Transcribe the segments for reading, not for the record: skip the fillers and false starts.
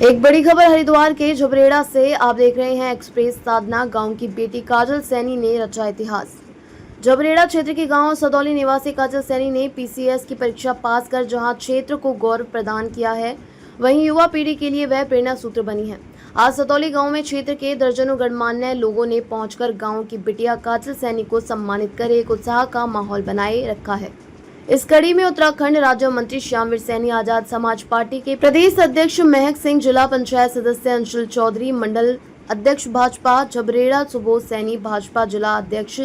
एक बड़ी खबर हरिद्वार के झबरेड़ा से। आप देख रहे हैं एक्सप्रेस साधना। गांव की बेटी काजल सैनी ने रचा इतिहास। झबरेड़ा क्षेत्र के गांव सदौली निवासी काजल सैनी ने पीसीएस की परीक्षा पास कर जहां क्षेत्र को गौरव प्रदान किया है, वहीं युवा पीढ़ी के लिए वह प्रेरणा सूत्र बनी है। आज सदौली गांव में क्षेत्र के दर्जनों गणमान्य लोगों ने पहुंचकर गांव की बिटिया काजल सैनी को सम्मानित कर एक उत्साह का माहौल बनाए रखा है। इस कड़ी में उत्तराखंड राज्य मंत्री श्यामवीर सैनी, आजाद समाज पार्टी के प्रदेश अध्यक्ष महक सिंह, जिला पंचायत सदस्य अंशुल चौधरी, मंडल अध्यक्ष भाजपा झबरेड़ा सुबोध सैनी, भाजपा जिला अध्यक्ष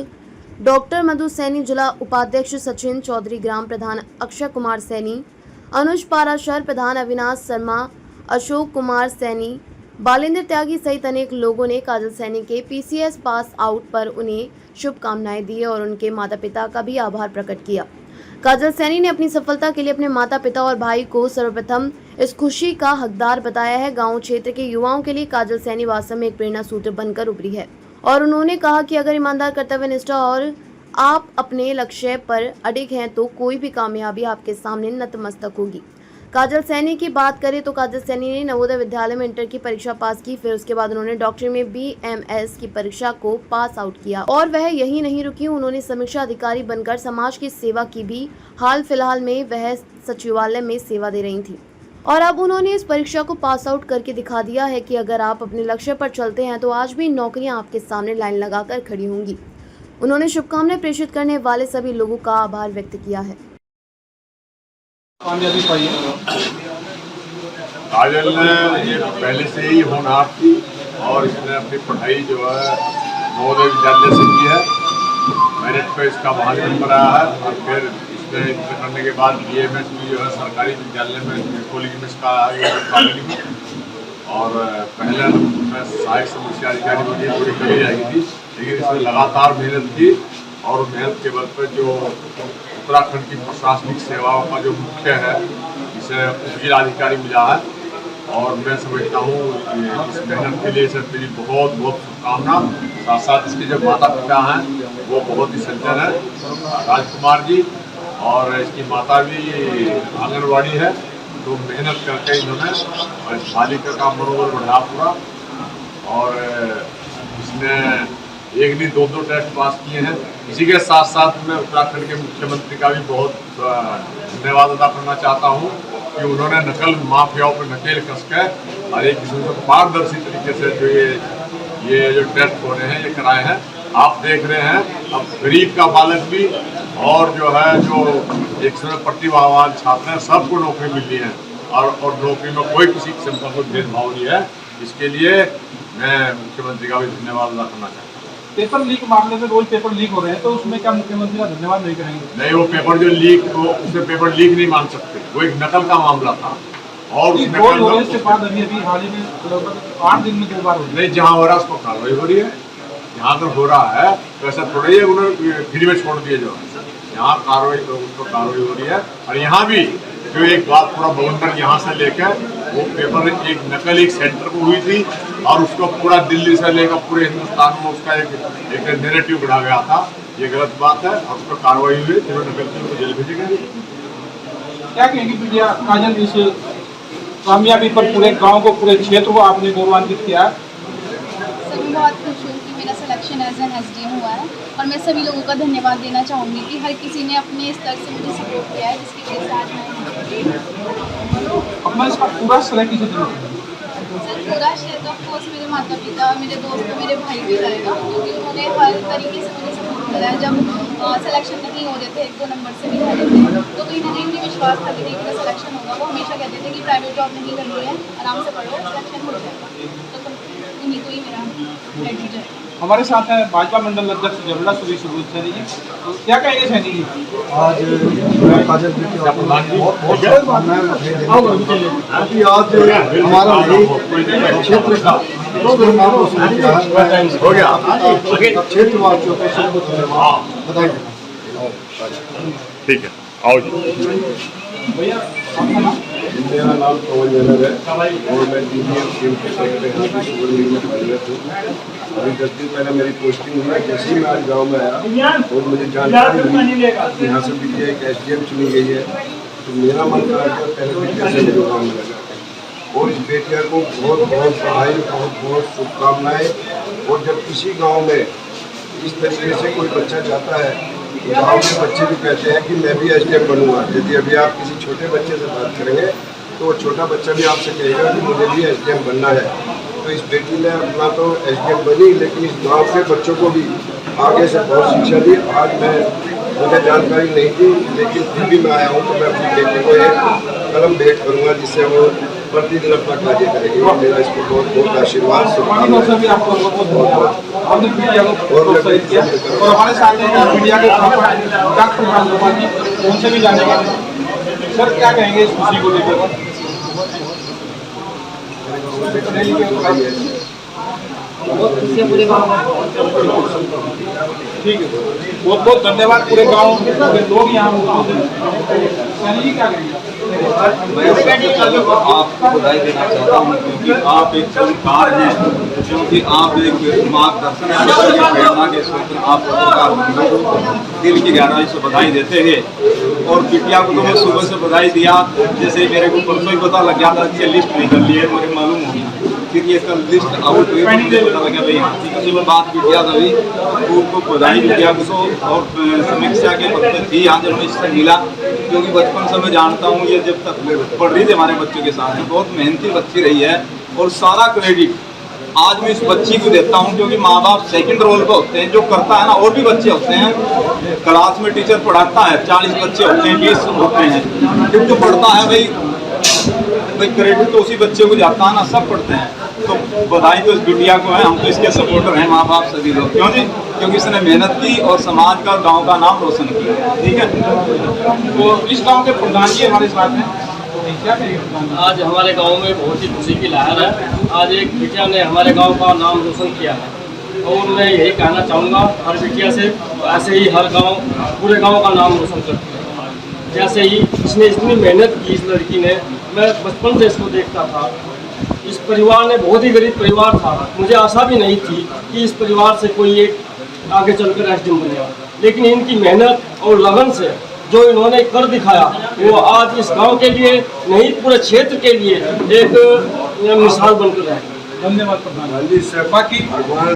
डॉक्टर मधु सैनी, जिला उपाध्यक्ष सचिन चौधरी, ग्राम प्रधान अक्षय कुमार सैनी, अनुज पाराशर, प्रधान अविनाश शर्मा, अशोक कुमार सैनी, बालेंद्र त्यागी सहित अनेक लोगों ने काजल सैनी के पीसीएस पास आउट पर उन्हें शुभकामनाएं दी और उनके माता पिता का भी आभार प्रकट किया। काजल सैनी ने अपनी सफलता के लिए अपने माता पिता और भाई को सर्वप्रथम इस खुशी का हकदार बताया है। गांव क्षेत्र के युवाओं के लिए काजल सैनी वास्तव में एक प्रेरणा सूत्र बनकर उभरी है और उन्होंने कहा कि अगर ईमानदार, कर्तव्यनिष्ठ और आप अपने लक्ष्य पर अडिग हैं तो कोई भी कामयाबी आपके सामने नतमस्तक होगी। काजल सैनी की बात करें तो काजल सैनी ने नवोदय विद्यालय में इंटर की परीक्षा पास की, फिर उसके बाद उन्होंने डॉक्टरी में बीएमएस की परीक्षा को पास आउट किया और वह यही नहीं रुकी, उन्होंने समीक्षा अधिकारी बनकर समाज की सेवा की भी। हाल फिलहाल में वह सचिवालय में सेवा दे रही थी और अब उन्होंने इस परीक्षा को पास आउट करके दिखा दिया है कि अगर आप अपने लक्ष्य पर चलते हैं तो आज भी नौकरियां आपके सामने लाइन लगाकर खड़ी होंगी। उन्होंने शुभकामनाएं प्रेषित करने वाले सभी लोगों का आभार व्यक्त किया है। काजल ने ये पहले से ही होनहार थी और इसने अपनी पढ़ाई जो है नवोदय विद्यालय से की है। मेरिट पे इसका वहाँ नंबर आया है और फिर इसने इंटर करने के बाद बीएमएस भी जो है सरकारी विद्यालय में कॉलेज में इसका कॉलेज में और पहले मैं सहायक समस्या अधिकारी के लिए पूरी करी जाएगी थी, लेकिन इसने लगातार मेहनत की और मेहनत के बल पर जो उत्तराखंड की प्रशासनिक सेवाओं का जो मुख्य है इसे जिलाधिकारी मिला है और मैं समझता हूँ इस मेहनत के लिए सर मेरी बहुत बहुत शुभकामना। साथ साथ इसके जो माता पिता हैं वो बहुत ही सज्जन हैं, राजकुमार जी, और इसकी माता भी आंगनवाड़ी है, तो मेहनत करके इन्होंने इस बालिका का मनोबल बढ़ा पूरा और इसने एक नहीं दो टेस्ट पास किए हैं। इसी के साथ साथ मैं उत्तराखंड के मुख्यमंत्री का भी बहुत धन्यवाद अदा करना चाहता हूँ कि उन्होंने नकल माफियाओं पर नकेल कस के और एक किस्म से पारदर्शी तरीके से जो ये जो टेस्ट हो रहे हैं ये कराए हैं। आप देख रहे हैं अब गरीब का बालक भी और जो है जो एक समय प्रतिभावान छात्र हैं सबको नौकरी मिल रही है और नौकरी में कोई किसी किस्म का कोई भेदभाव नहीं है। इसके लिए मैं मुख्यमंत्री का भी धन्यवाद अदा करना चाहता हूँ। पेपर लीक मामले में रोज पेपर लीक हो रहे हैं तो उसमें क्या मुख्यमंत्री का धन्यवाद नहीं करेंगे? नहीं, वो पेपर जो लीक हो उसे पेपर लीक नहीं मान सकते, वो एक नकल का मामला था और उस नकल के बाद अभी हाल ही में लगभग 8 दिन में 2 बार हो रही है। नहीं, जहाँ हो रहा है उसको कार्रवाई हो रही है, जहाँ अगर हो रहा है तो ऐसा थोड़ा ही उन्होंने फ्री में छोड़ दिया जो है, यहाँ कार्रवाई तो उसको कार्रवाई हो रही है। और यहाँ भी जो एक बात पूरा बवंडर यहाँ से लेकर वो पेपर एक नकल एक सेंटर को हुई थी और उसको पूरा दिल्ली से लेकर पूरे हिंदुस्तान में उसका एक नैरेटिव बढ़ा गया था। ये गलत बात है और उस पर कार्रवाई हुई, जो नकल थी उनको जेल भेजे गए। क्या कहेंगी प्रिया काजल, इस कामयाबी पर पूरे गांव को, पूरे क्षेत्र को आपने गौरवान्वित किया? सभी बहुत खुश हूँ कि मेरा सिलेक्शन एज एन एसडीएम हुआ है और मैं सभी लोगों का धन्यवाद देना चाहूँगी कि हर किसी ने अपने स्तर से मुझे सपोर्ट किया है, जिसकी वजह से आज मैं अपना इसका पूरा श्रेय किसे देना? सर पूरा श्रेय तो ऑफकोर्स मेरे माता पिता, मेरे दोस्त, मेरे भाई भी रहेगा, क्योंकि उन्होंने हर तरीके से मुझे सपोर्ट करा है। जब सिलेक्शन नहीं हो रहे थे, 1-2 नंबर से भी रहे थे, तो कहीं ना कहीं मुझे विश्वास था कि मेरा सिलेक्शन होगा। वो हमेशा कहते थे कि प्राइवेट जॉब नहीं करनी है, आराम से पढ़ो, सिलेक्शन हो जाएगा। तो उन्हीं को ही मेरा क्रेडिट है। हमारे साथ है भाजपा मंडल अध्यक्ष झबरेड़ा सुबोध सैनी जी, तो क्या कहेंगे सैनी जी? आज मैं काजल जी की आज हमारा क्षेत्र का नाम रोशन किया है, हो गया क्षेत्रवासियों को सबको धन्यवाद बताइए। ठीक है, आओ जी। भैया आपका नाम? मेरा नाम पवन जनर है और मैं DBM टीम के सेक्रेटरी में कार्यरत हूँ। अभी 10 दिन पहले मेरी पोस्टिंग हुई है। जैसे ही मैं आज गाँव में आया और मुझे जानकारी मिली यहाँ से भी एक SDM चुनी गई है, तो मेरा मन करा कि पहले दिन कैसे मेरे गाँव में लगा और इस बेटिया को बहुत बहुत बधाई, बहुत बहुत शुभकामनाएं। और जब किसी गांव में इस तरीके से कोई बच्चा चाहता है तो गांव के बच्चे भी कहते हैं कि मैं भी एसडीएम बनूंगा। यदि अभी आप किसी छोटे बच्चे से बात करेंगे तो वो छोटा बच्चा भी आपसे कहेगा कि मुझे भी एसडीएम बनना है। तो इस बेटी ने अपना तो एसडीएम बनी, लेकिन इस गांव के बच्चों को भी आगे से बहुत शिक्षा दी। आज मुझे जानकारी नहीं थी, लेकिन फिर भी मैं आया हूँ तो मैं अपनी बेटी को एक कलम भेंट करूँगा जिससे वो प्रतिदिन अपना कार्य करेगी। मेरा इसको बहुत बहुत आशीर्वाद, भी आपको बहुत मीडिया को प्रोत्साहित किया। और हमारे साथ मीडिया के डॉक्टर जी उनसे भी जानेंगे। सर क्या कहेंगे इस खुशी को लेकर? बहुत खुशी है पूरे गाँव में। ठीक है, बहुत बहुत धन्यवाद पूरे गाँव के लोग यहाँ मौजूद हैं। सैनी जी क्या कहेंगे? मैं आपको बधाई देना चाहता हूँ क्योंकि आप एक संस्कार हैं, क्योंकि आप एक मार्गदर्शन है, प्रेरणा के स्रोत। आप पत्रकार दिल की गहराई से बधाई देते हैं। और बिटिया को तो मैं सुबह से बधाई दिया, जैसे मेरे को परसों ही पता लग गया था कि ये लिस्ट निकल ली है, मुझे मालूम हो गया। फिर ये कल लिस्ट आउट हुई, मुझे पता लगा भाई हाँ ठीक है। मैं बात बिटिया तभी उनको बधाई बिटिया को। और समीक्षा के पत्र थी यहाँ जब मैं इससे मिला, क्योंकि बचपन से मैं जानता हूँ ये जब तक पढ़ रही थी हमारे बच्चों के साथ, बहुत मेहनती बच्ची रही है। और सारा क्रेडिट आज मैं इस बच्ची को देता हूँ, क्योंकि माँ बाप सेकंड रोल पे होते हैं। जो करता है ना, और भी बच्चे होते हैं क्लास में, टीचर पढ़ाता है 40 बच्चे होते हैं, 20 होते हैं, जो पढ़ता है भाई क्रेडिट तो उसी बच्चे को जाता है ना, सब पढ़ते हैं। तो बधाई तो इस बिटिया को है, हम तो इसके सपोर्टर हैं, माँ बाप सभी लोग। क्यों जी? क्योंकि इसने मेहनत की और समाज का, गांव का नाम रोशन किया। ठीक है, तो इस गांव के प्रधान जी हमारे साथ हैं। क्या कहेंगे? आज हमारे गांव में बहुत ही खुशी की लहर है। आज एक बिटिया ने हमारे गांव का नाम रोशन किया है और मैं यही कहना चाहूँगा हर बिटिया से, ऐसे ही हर गांव, पूरे गांव का नाम रोशन करती है। जैसे ही इसने इतनी मेहनत की इस लड़की ने, मैं बचपन से इसको देखता था। इस परिवार ने, बहुत ही गरीब परिवार था, मुझे आशा भी नहीं थी कि इस परिवार से कोई एक आगे चलकर एसडीएम बनेगा। लेकिन इनकी मेहनत और लगन से जो इन्होंने कर दिखाया, वो आज इस गांव के लिए नहीं, पूरे क्षेत्र के लिए एक मिसाल बनकर रहे। धन्यवाद प्रधान। बाकी